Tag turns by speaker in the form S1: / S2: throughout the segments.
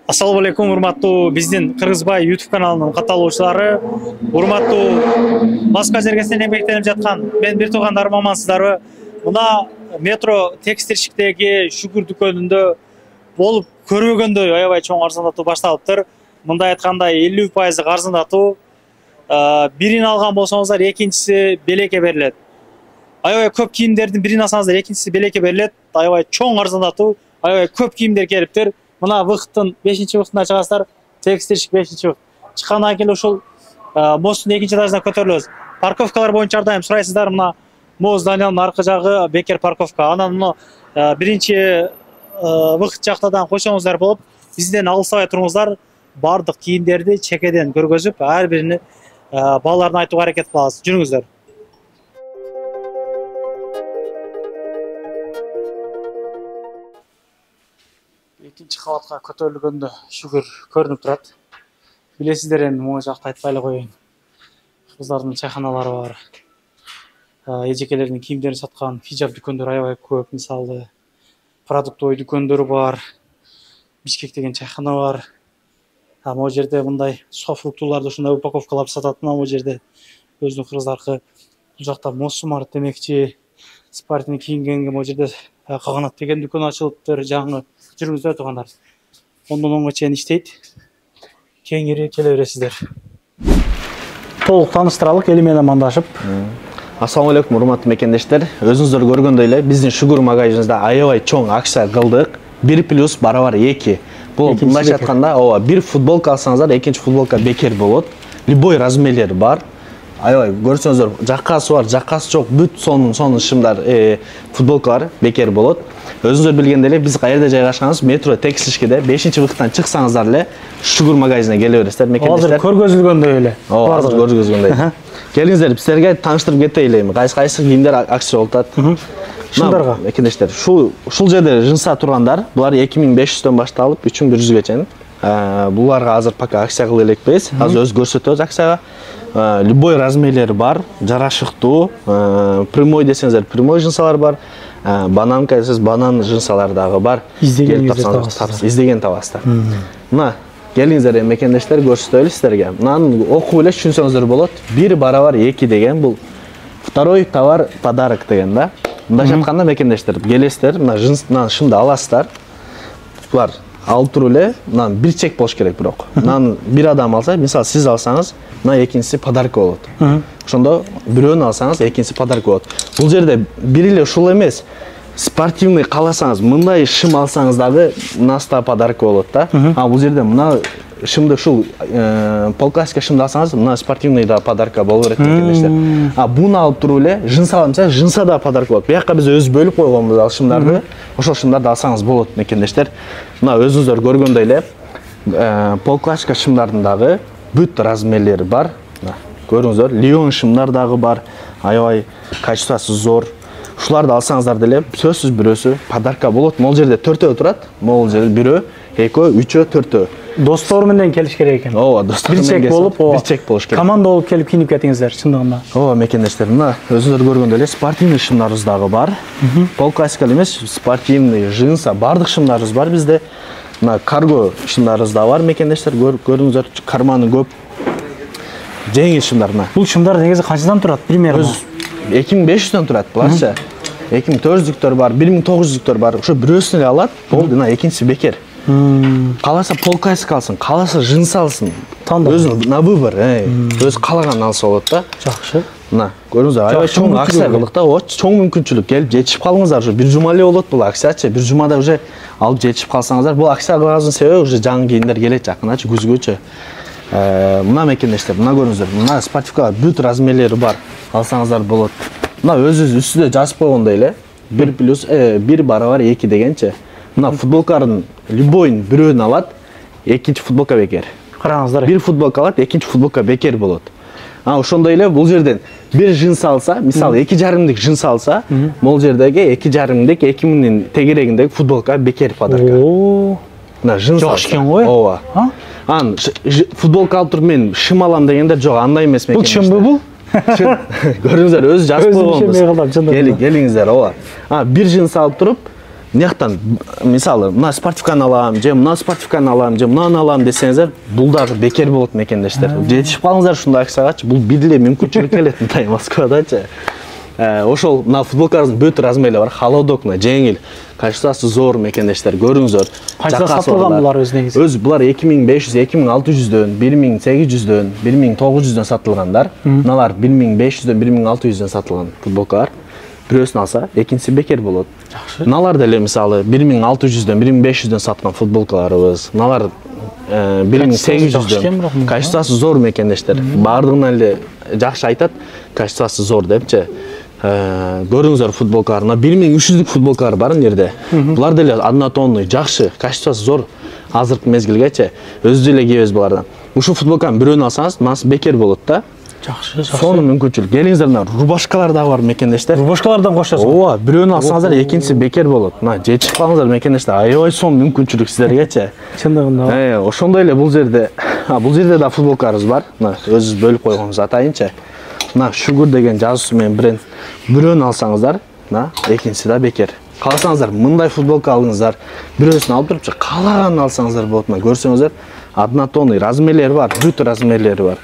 S1: Ассаламу алейкум, урматтуу биздин Кыргызбай YouTube каналынын катталуучулары, урматтуу башка жергесинен эмгектенип жаткан мен бир туугандарым, амансыздарбы? Мына метро текстилшиктеги шүгүр дүкөнүндө болуп көрбөгөндөй аябай чоң арзандатуу башталыптыр. Мындай айтканда 50% арзандатуу. Бирин алган болсоңуздар, экинчиси белекке берилет. Аябай көп кийимдердин бирин алсаңыздар, экинчиси белекке берилет. Аябай чоң арзандатуу, аябай көп кийимдер келиптир. Мына вахыттын 5-чи вахытына чыгасыздар, текстилшик 5-чи вахыт. Чыккандан кийин ушул мосттун 2-чи этажына көтөрүлөбүз. Парковкалар боюнча жардайым сурайсыздар. Мына моз зданиянын аркы жагы бекер парковка. Анан мына биринчи вахыт жактадан койсоңуздар болот. Бизден алыстабай туруңуздар. Бардык кийимдерди чекеден көргөзүп, ар бирини балаларына айтууга аракет кылабыз. Жүрүңүздөр. Экинчи кабатка көтөрүлгөндө шүгүр көрүнүп турат. Билесиздер эми могу жакта айтпай эле коеюн. Кыздардын чайханалары бар. Эжекелердин кийимдерин саткан хижаб дүкөндөр аябай көп. Мисалы, продуктовый дүкөндөр бар. Бишкек деген чайхана бар. Могу жерде мындай соф фруктуларды ушундай упаковкалап сатат. Могу жерде өзүнүн кыргыздаркы бул жакта Мосумар демекчи, спортивный кийингенге могу жерде Каганат деген дүкөн ачылыптыр. Жаңы жүрүңүздөр туугандар. Ондон оңго чейин иштейт. Кеңири келе бересиздер. Толук тааныштыралык эли менен амандашып.
S2: Ассаламу алейкум, урматтуу мекендештер. Өзүңүздөр көргөндөй эле биздин шүгүр магазинибизде аябай чоң акция кылдык. 1+2. Бул мындайча айтканда, бир футболка алсаңыздар, экинчи футболка бекер болот. Любой размерлери бар. Аябай көрсөңүздөр, жаккасы бар, жаккасы жок, бүт сонун шымдар, футболкалар бекер болот. Өзүңүздөр билгендей эле, биз каерде жайгашканбыз? Метро текстилшикте 5-чи вахыттан чыксаңыздар эле шүгүр магазинине келе бересиздер, мекендештер.
S1: Азыр көргөзүлгөндөй эле.
S2: Азыр көргөзүлгөндөй. Келиңиздер, силерге тааныштырып кетейин эле. Кайсы кийимдер акция болуп атат.
S1: Шундарга.
S2: Мекендештер, ушул жерде жынса тургандар, булар 2500дөн башталып 3100ге чейин. Буларга азыр пока акция кыла элекпиз. Азыр өз көрсөтөбүз акцияга. Любой размерлери бар, жарашыктуу. Прямой десеңиздер, прямой жынсалар бар. Бананка десеңиз, банан жынсалар дагы бар. Издеген табасыздар. Мына, келиңиздер мекендештер, көрсөтөлү силерге. Мынаны окуп эле түшүнсөңүздөр болот. 1+2 деген бул второй товар подарок деген да. Мындайча айтканда мекендештер, келесиздер, мына шымды аласыздар. Булар алып туруп эле, мына бир чек болуш керек бирок. Мынаны бир адам алса, мисалы сиз алсаңыз, мына экинчиси подарка болот. Ошондо бирөөнү алсаңыз, экинчиси подарка болот. Бул жерде бир эле ушул эмес, спортивный кааласаңыз, мындай шым алсаңыз дагы мынасы подарка болот да. Бул жерде мына шымды ушул полклассика шымды алсаңыз, мына спортивный да подарка боло берет мекендештер. Буну алып туруп эле жынса алсаңыз, жынса да подарка болот. Буяка биз өз бөлүп койгонбуз ал шымдарды. Ошол шымдарды алсаңыз болот мекендештер. Мына өзүңүздөр көргөндөй эле полклассика шымдардын дагы бүт размерлери бар. Көрүңүздөр, Лион шымдар дагы бар. Аябай качествосы зор. Ушуларды алсаңыздар деле сөзсүз бирөөсү подарка болот. Могул жерде 4төө турат. Могул жерде 1, 2, 3, 4төө.
S1: Достор менен келиш керек экен.
S2: Достор менен бир чек болуш керек.
S1: Команда болуп келип кийинип кетиңиздер, чындыгында.
S2: Мекендештер, мына өзүңүздөр көргөндөй эле спортивный шымдарыбыз дагы бар. Пол классикалык эмес, спортивный, жынса, бардык шымдарыбыз бар бизде. Мына карго шымдарыбыз да бар мекендештер, көрүңүздөр, карманы көп. Жеңил шымдар мына.
S1: Бул шымдар негизи канчадан турат примерно?
S2: 2500дөн турат буларча. 2400дүктөр бар, 1900дүктөр бар. Ошо бирөөсүн эле алат, болду, мына экинчиси бекер. Каласа полклассика алсын, каласа жынса алсын. Өзүнүн на выбор, өз каалаганын алса болот да.
S1: Жакшы.
S2: Мына, көрүңүздөр, аябай чоң акция кылдык да, чоң мүмкүнчүлүк. Келип жетишип калыңыздар, ушу бир жума эле болот бул акциячы. Бир жумада уже алып жетишип калсаңыздар, бул акция кылганыбыздын себеби уже жаңы кийимдер келет жакыначы, күзгөчө. Мына мекендештер, мына көрүңүздөр, мына спортивкалар бүт размерлери бар. Алсаңыздар болот. Мына өзүбүз үстүдө жазып койгондой эле 1+2 дегенчи. Мына футболкалардын любойн бирөөнү алат, экинчи футболка бекер.
S1: Караңыздар.
S2: Бир футболка алат, экинчи футболка бекер болот. Ошондой эле бул жерден бир жынса алса, мисалы 2,5 жынса алса, могул жердеги 2,5 2000дин тегерегиндеги футболка бекер подарка. Мына жынса.
S1: Жок экен го.
S2: Ооба. Футболка алып туруп мен шым алам дегендер жок, андай эмес мекен.
S1: Бул чымбы бул?
S2: Көрүңүздөр, өзү жазып койгонбуз. Келиңиздер, ооба. Бир жынса алып туруп Мынаяктан мисалы мына спортивканы алам, же мына спортивканы алам, же мынаны алам десеңиздер, бул дагы бекер болот мекендештер. Жетишип калыңыздар ушундай акчагачы, бул бир эле мүмкүнчүлүк келет мындай Москвадачы. Ошол мына футболкалардын бүт размери бар, холодок, жеңил, качествосы зор мекендештер, көрүңүздөр.
S1: Качта сатылган булар өз негизи.
S2: Өз булар 2500, 2600дөн, 1800дөн, 1900дөн сатылгандар. Мыналар 1500дөн, 1600дөн сатылган футболкалар. Бирөөсүн алса, экинчиси бекер болот.
S1: Жакшы.
S2: Мыналар деле мисалы 1600дөн, 1500дөн саткан футболкаларыбыз. Мыналар 1800дөн. Качествосы зор мекендештер. Бардыгынан эле жакшы айтат, качествосы зор депчи. Көрүңүздөр футболкаларына 1300дүк футболкалар бар жерде. Булар деле однотонный, жакшы, качествосы зор. Азыркы мезгилгечи өзү эле кийебиз булардан. Ушул футболканы бирөөнү алсаңыз, мынасы бекер болот да.
S1: Жакшы.
S2: Сонун мүмкүнчүлүк. Келиңиздер, мына рубашкалар да бар мекендештер.
S1: Рубашкалардан кошосуз.
S2: Ооба, бирөөнү алсаңыздар, экинчиси бекер болот. Мына жетишип калыңыздар мекендештер. Аябай сонун мүмкүнчүлүк сиздергечи.
S1: Чындыгында.
S2: Ошондой эле бул жерде да футболкаларыбыз бар. Мына өзүбүз бөлүп койгонбуз атайынчы. Мына Sugar деген жазуусу менен бренд. Бирөөнү алсаңыздар, мына экинчиси да бекер. Кааласаңыздар, мындай футболка алыңыздар. Бирөөсүн алып туруп, каалаганын алсаңыздар болот. Мына көрсөңүздөр, однотонный размерлери бар, бүт размерлери бар.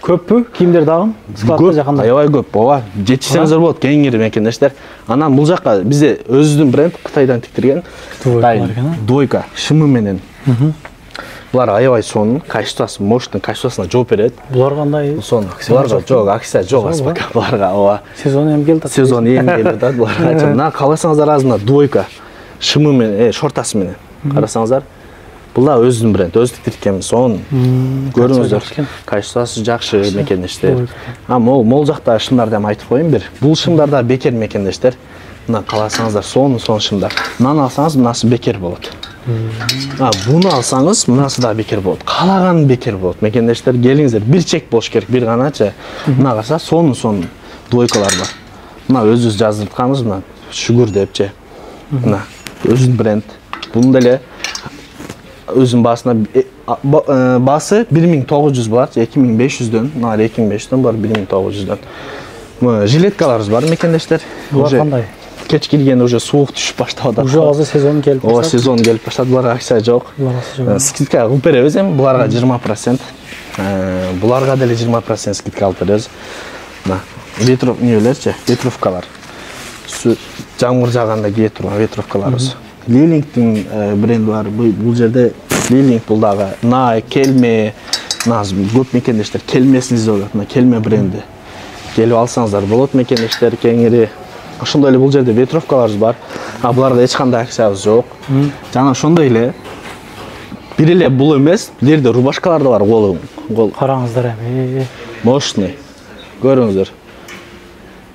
S1: Көппү кийимдер дагы? Складта жакында.
S2: Аябай көп. Ооба, жетишсеңиздер болот, кеңири мекендештер. Анан бул жакка бизде өзүбүздүн бренд Кытайдан тиктирген Двойка, шымы менен. Булар аябай сонун, качествосы мощный, качествосуна жооп берет.
S1: Булар кандай?
S2: Сонун. Буларга жок, акция жок аспака. Буларга ооба.
S1: Сезон эми келди.
S2: Сезон эми келди да. Буларга мына кааласаңыздар азына Двойка, шымы менен, шортасы менен. Карасаңыздар, бул да өзүнүн бренд, өз тиктирген сонун. Көрүңүздөр, качествосы жакшы мекендештер. Мол жакта шымдарды эми айтып коеюн бир. Бул шымдар да бекер мекендештер. Мына кааласаңыздар, сонун шымдар. Мынаны алсаңыз, мынасы бекер болот. Буну алсаңыз, мынасы да бекер болот. Каалаган бекер болот. Мекендештер, келиңиздер, бир чек болуш керек, бир ганачы. Мына караса, сонун двойкалар бар. Мына өзүбүз жаздырып атканбыз, мына Sugar депчи. Мына өзүнүн бренд. Буну деле өзүнүн баасы 1900 болот, 2500дөн, мына 2500дөн бар, 1900дөн. Жилеткаларыбыз бар мекендештер.
S1: Булар кандай?
S2: Кеч келгенде уже суук түшүп баштап атат.
S1: Уже азыр сезон келип баштады.
S2: Ооба, сезон келип баштады. Буларга акция жок. Скидка кылып беребиз эми. Буларга 20%. Буларга деле 20% скидка алып беребиз. Мына ветровкалар. Жамгыр жааганда кие турган ветровкаларыбыз. Лилингдин бренди бар. Бул жерде Лилинг бул дагы Nike, Kelme, көп мекендештер келмесин издеп атат. Kelme бренди. Келип алсаңыздар болот мекендештер, кеңири. Ошондой эле бул жерде ветровкаларыбыз бар. Буларда эч кандай акциябыз жок. Жана ошондой эле бир эле бул эмес, бул жерде рубашкалар да бар, кол.
S1: Караңыздар эми.
S2: Мощный. Көрүңүздөр.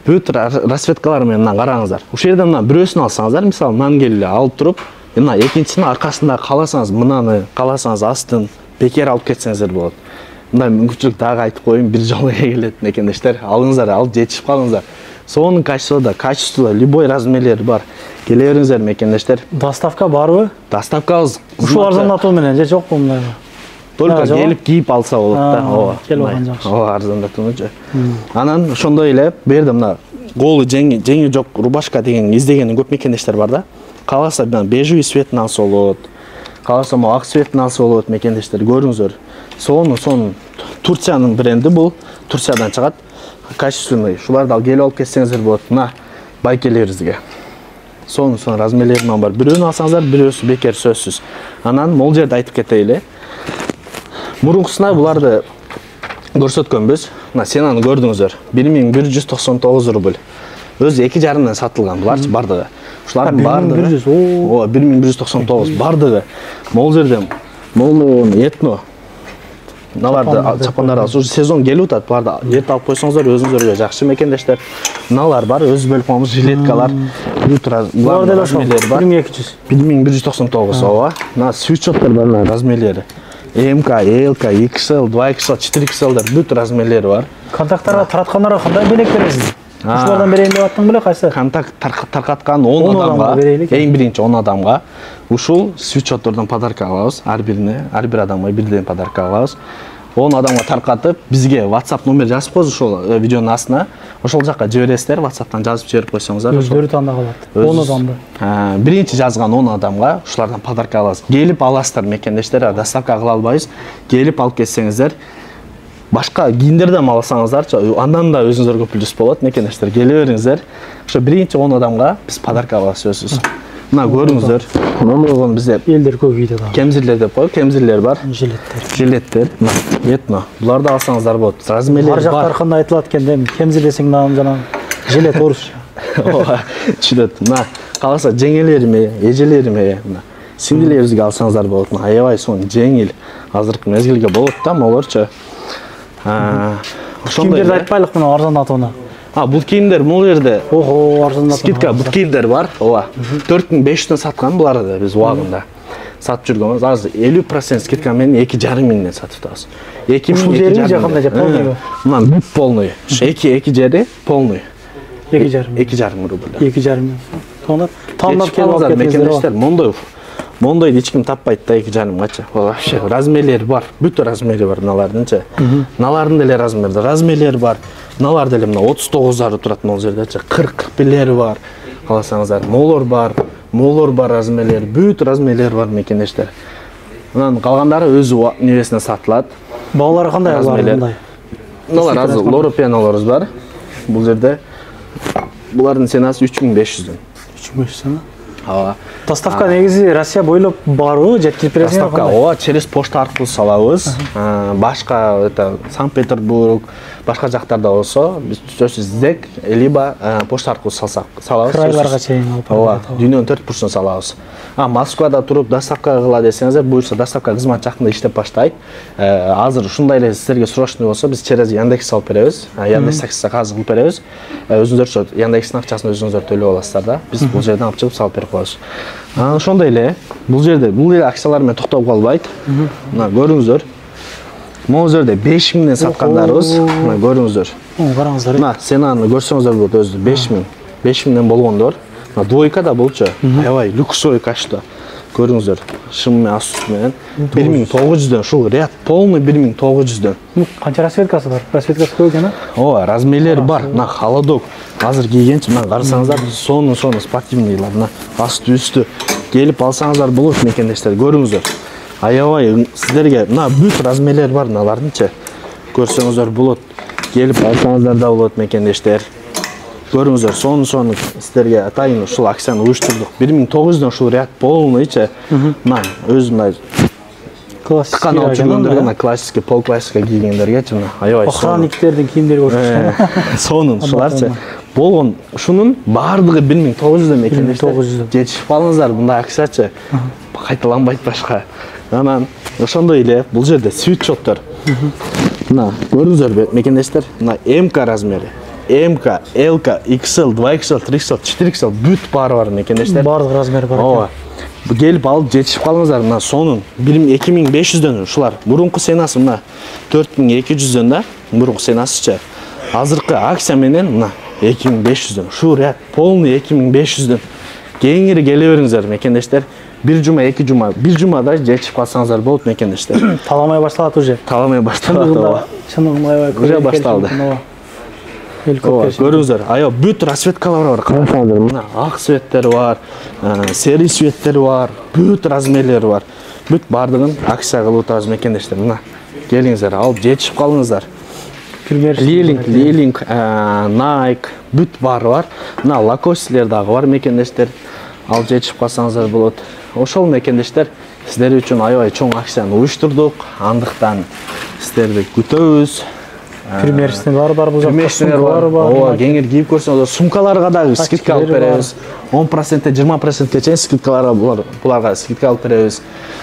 S2: Бүт расцветкалар менен караңыздар. Ушул жерде мына бирөөсүн алсаңыздар, мисалы, мынаны келип алып туруп, мына экинчисинин аркасында кааласаңыз, мынаны кааласаңыз астын бекер алып кетсеңиздер болот. Мындай мүмкүнчүлүк дагы айтып коеюн, бир жолу келет мекендештер. Алыңыздар, алып жетишип калыңыздар. Сонун качествода, любой размерлери бар. Келе бериңиздер мекендештер.
S1: Доставка барбы?
S2: Доставкабыз
S1: ушул арзандатуу менен же жокпу мындай?
S2: Только келип кийип алса болот да. Ооба.
S1: Келип алган жакшы.
S2: Ооба, арзандатуучу. Анан ошондой эле бу жерде мына голу жеңи жок рубашка деген издегени көп мекендештер бар да. Кааласа бежевый цветин алса болот. Кааласа ак цветин алса болот мекендештер. Көрүңүздөр. Сонун Турциянын бренди бул. Турциядан чыгат. Качественный. Шуларды ал келип алып кетсеңиздер болот. Мына байкелерибизге. Сонун размерлери бар. Бирөөнү алсаңыздар, бирөөсү бекер сөзсүз. Анан могул жерде айтып кетейли. Мурункусуна буларды көрсөткөнбүз. Мына ценаны көрдүңүздөр. 1199 рубль. Өзү 2,5 сатылган буларчы бардыгы. Ушулардын бардыгы. Ооба, 1199 бардыгы. Могул жерде этно наларды чапандар алып, сезон келип атат. Буларды эрте алып койсоңуздар, өзүңүзгө жакшы мекендештер. Налар бар, өзү бөлүп коебуз, жилеткалар, булар деле ошол 1200. 1199 ооба. Мына свитшоттор бар, размерлери. МК, ЛК, XL, 2XL, 4XL бүт размерлери бар.
S1: Контакттарга тараткандарга кандай белек бересиз? Ушулардан берейин деп аттың беле кайсы?
S2: Контакт таркаткан 10 адамга, эң биринчи 10 адамга ушул свитшоттордон подарка алабыз. Ар бир адамга бирден подарка алабыз. 10 адамга таркатып, бизге WhatsApp номер жазып коюңуз ошол видеонун астына. ошол жака жибересиздер, WhatsApp'тан жазып жиберип койсоңуздар.
S1: Өздөрү танда калат. 10 адамды.
S2: Биринчи жазган 10 адамга ушулардан подарка аласыз. Келип аласыздар мекендештер, доставка кыла албайбыз. Келип алып кетсеңиздер, башка кийимдерден алсаңыздарчы, андан да өзүңүзгө плюс болот мекендештер. Келе бериңиздер. Ошо биринчи 10 адамга биз подарка алабыз сөзсүз. Мына көрүңүздөр. Мына бизде
S1: элдер көп үйдө да.
S2: Кемзирлер деп коюп, кемзирлер бар.
S1: Жилеттер.
S2: Мына, буларды алсаңыздар болот. Размерлери бар.
S1: Ар жактар кандай айтылат экен, кемзирлесең жана жилет орусча.
S2: Ооба, түшүнөт. Мына, каласа жеңелериме, эжелериме, мына сиңдилерибизге алсаңыздар болот. Мына аябай сонун жеңил. Азыркы мезгилге болот да, молорчу.
S1: Кимдерди айтпайлык мына арзандатууна.
S2: Бул кийимдер бул жерде.
S1: Арзандатуу.
S2: Скидка бул кийимдер бар. Ооба. 4500дөн саткан буларды биз убагында сатып жүргөнбүз. Азыр 50% скидка менен 2,5 миңден сатып атабыз. 2 миң жери
S1: жакында же полный.
S2: Мына бүт полный. 2 жери полный.
S1: 2,5
S2: миң рубль.
S1: 2,5 миң. Сонда тандап келип
S2: алып кетиңиздер. Мондой эч ким таппайт да 2,5 миңгача. Вообще размерлери бар. Бүт размери бар мыналардынчы. Мыналардын деле размерлери бар. Мыналар деле мына 39-дары турат могул жердечи. 40-лери бар. Каласаңыздар, молор бар размерлери, бүт размерлери бар мекендештер. Анан калгандары өзү небесине сатылат.
S1: Баалары кандай размерлери?
S2: Мыналар азыр лоропианаларыбыз бар. Бул жерде булардын ценасы 3500дөн.
S1: 3500
S2: Ооба.
S1: Доставка негизи Россия бойлоп барбы, жеткирип бересиңер?
S2: Доставка ооба, через почта аркылуу салабыз. Башка Санкт-Петербург, башка жактарда болсо, биз ЗЭК либо почта аркылуу салабыз.
S1: Крайларга чейин алып
S2: ооба, дүйнөнүн 4 бурчуна салабыз. Москвада туруп доставка кыла десеңиздер, буюрса доставка кызмат жакында иштеп баштайт. Азыр ушундай эле сиздерге срочный болсо, биз через Яндекс алып беребиз. Яндекс таксиге казы кылып беребиз. Өзүңүздөр Яндекстин акчасын өзүңүздөр төлөп аласыздар да. Биз бул жерден алып чыгып салып берип коебуз. Ошондой эле бул жерде бул эле акциялар менен токтоп калбайт. Мына көрүңүздөр. Могул жерде 5 миңден саткандарыбыз. Мына көрүңүздөр.
S1: Караңыздар.
S2: Мына ценаны көрсөңүздөр болот өзү 5 миң. 5 миңден болгондор. Мына двойка да болчу. Аябай люксовый качество. Көрүңүздөр. Шым менен Asus менен 1900дөн ушул ряд полный 1900дөн.
S1: Канча расцветкасы бар? Расцветкасы көп экен,
S2: Ооба, размерлери бар. Мына холодок. Азыр кийгенчи, мына карасаңыздар, сону спортивныйлар, мына асты үстү келип алсаңыздар болот мекендештер. Көрүңүздөр. Аябай сиздерге мына бүт размерлери бар мыналардынчы. Көрсөңүздөр болот. Келип алсаңыздар да болот мекендештер. Көрүңүздөр, сону сиздерге атайын ушул акцияны уюштурдук. 1900дөн ушул ряд полныйча. Мына өзүм классик алып жүргөндөргө, мына классик, пол классика кийгендергечи мына аябай
S1: охранниктердин кийимдери көрсөтүштү.
S2: Сонун ушуларчы. Болгон ушунун баардыгы 1900дөн мекендештер. Жетишип калыңыздар, мындай акциячы кайталанбайт башка. Анан ошондой эле бул жерде свитшоттор. Мына көрүңүздөр мекендештер, мына МК размери. МК, ЛК, XL, 2XL, 3XL, 4XL бүт баары бар мекендештер.
S1: Бардык размери бар.
S2: Ооба. Келип алып жетишип калыңыздар. Мына сонун 2500дөн ушулар. Мурунку ценасы мына 4200дөн да, мурунку ценасычы. Азыркы акция менен мына 2500дөн. Ушул ряд полный 2500дөн. Кеңири келе бериңиздер мекендештер. Bir жумада жетишип калсаңыздар болот мекендештер.
S1: Таламай башталат уже.
S2: Таламай башталат.
S1: Чындыгында
S2: уже башталды. Көрүңүздөр, аябай бүт расцветкалар бар. Карасаңыздар, мына ак цветтер бар, серый цветтер бар, бүт размерлери бар. Бүт бардыгын акция кылып атабыз мекендештер. Мына келиңиздер, алып жетишип калыңыздар. Лилинг, Nike, бүт баары бар. Мына Lacoste'лер дагы бар мекендештер. Алып жетишип калсаңыздар болот. Ошол мекендештер сиздер үчүн аябай чоң акцияны уюштурдук. Андыктан сиздерди күтөбүз.
S1: Примерчилер бар бул жакта.
S2: Примерчилер бар. Ооба, кеңир кийип көрсөңүздөр, сумкаларга дагы скидка алып беребиз. 10%, 20%ке чейин скидкаларга буларга скидка алып беребиз.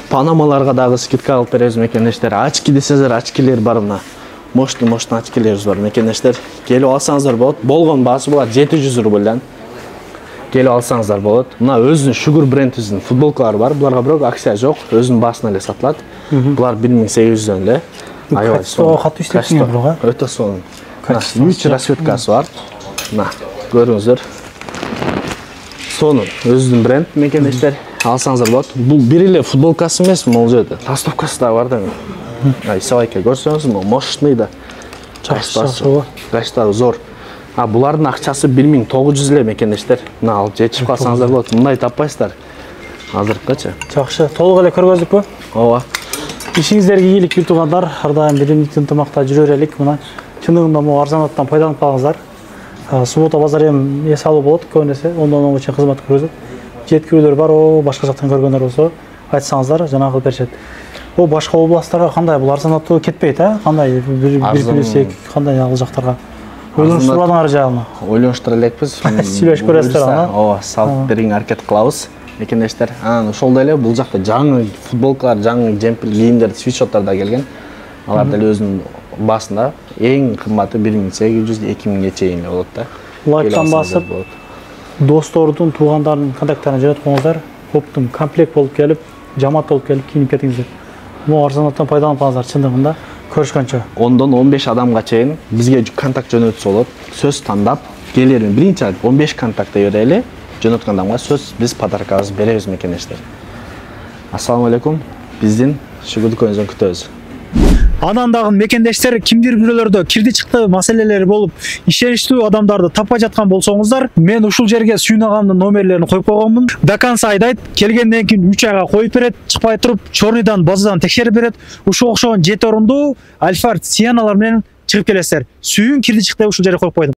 S2: Панамаларга дагы скидка алып беребиз мекендештер. Очки десеңиздер, очкилер бар мына. Мощный очкилерибиз бар мекендештер. Келип алсаңыздар болот. Болгон баасы булар 700 рубльдан. Келип алсаңыздар болот. Мына өзүнүн Sugar брендибиздин футболкалары бар. Буларга бирок акция жок, өзүнүн баасына эле сатылат. Булар 1800дөн эле. Аябай сонун.
S1: Катуу иштеткен бирок,
S2: Өтө сонун. 3 расцветкасы бар. Мына көрүңүздөр. Сонун, өзүнүн бренд мекендештер. Алсаңыздар болот. Бул бир эле футболкасы эмес, могул жерде толстовкасы да бар да. Исабайка көрсөңүз, мощный да. Качествасы зор. Булардын акчасы 1900 эле мекендештер. Мына алып жетишип калсаңыздар болот. Мындай таппайсыздар. Азыркыча.
S1: Жакшы, толук эле көргөздүкпү?
S2: Ооба.
S1: Ишиңиздерге ийгилик бир туугандар, ар дайым биримдик ынтымакта жүрө берелик. Мына чындыгында могу арзанаттан пайдаланып калыңыздар. Суббота базар эми эс алуу болот көбүнесе, ондон чейин кызмат көрсөтөт. Жеткирүүлөр бар, башка жактан көргөндөр болсо айтсаңыздар, жанагы беришет. Башка областтарга кандай бул арзанаттуу кетпейт, Кандай бир плюс кандай ал жактарга? Ойлонуштурбадыңар жагына?
S2: Ойлонуштура элекпиз.
S1: Сүйлөшүп көрөсүздөр аны.
S2: Ооба, салып бергенге аракет кылабыз. Мекендештер, ошол эле бул жакта жаңы футболкалар, жаңы жемпир кийимдер, свитшоттор да келген. Алар деле өзүнүн басында эң кымбаты 1800-2000 чейин болот да.
S1: Лайктан басып, достордун, туугандардын контакттарын жөнөтүп коюңуздар. Оптум комплект болуп келип, жамаат болуп келип кийинип кетиңиздер. Могу арзанаттан пайдаланып калыңыздар чындыгында. Көрүшкөнчө. 10-15
S2: адамга чейин бизге контакт жөнөтсө болот. Сөз тандап, келерин биринчи 15 контакт берели. Жөнөткөн адамга сөз биз подаркабызды беребиз мекендештер. Ассаламу алейкум. Биздин шүгүрдүкөңүздөн күтөбүз.
S1: Анан дагы мекендештер кимдир бирөөлөрдө кирди чыкты маселелери болуп, ишеничтүү адамдарды таппай жаткан болсоңуздар, мен ушул жерге сүйнагамдын номерлерин коюп койгонмун. До конца айдайт, келгенден кийин 3 айга коюп берет, чыкпай туруп, чорныйдан базадан текшерип берет. Ушул окшогон 7 орундуу Альфард Сианалар менен чыгып келесиздер. Сүйүн кирди чыкты ушул жерге коюп койдум.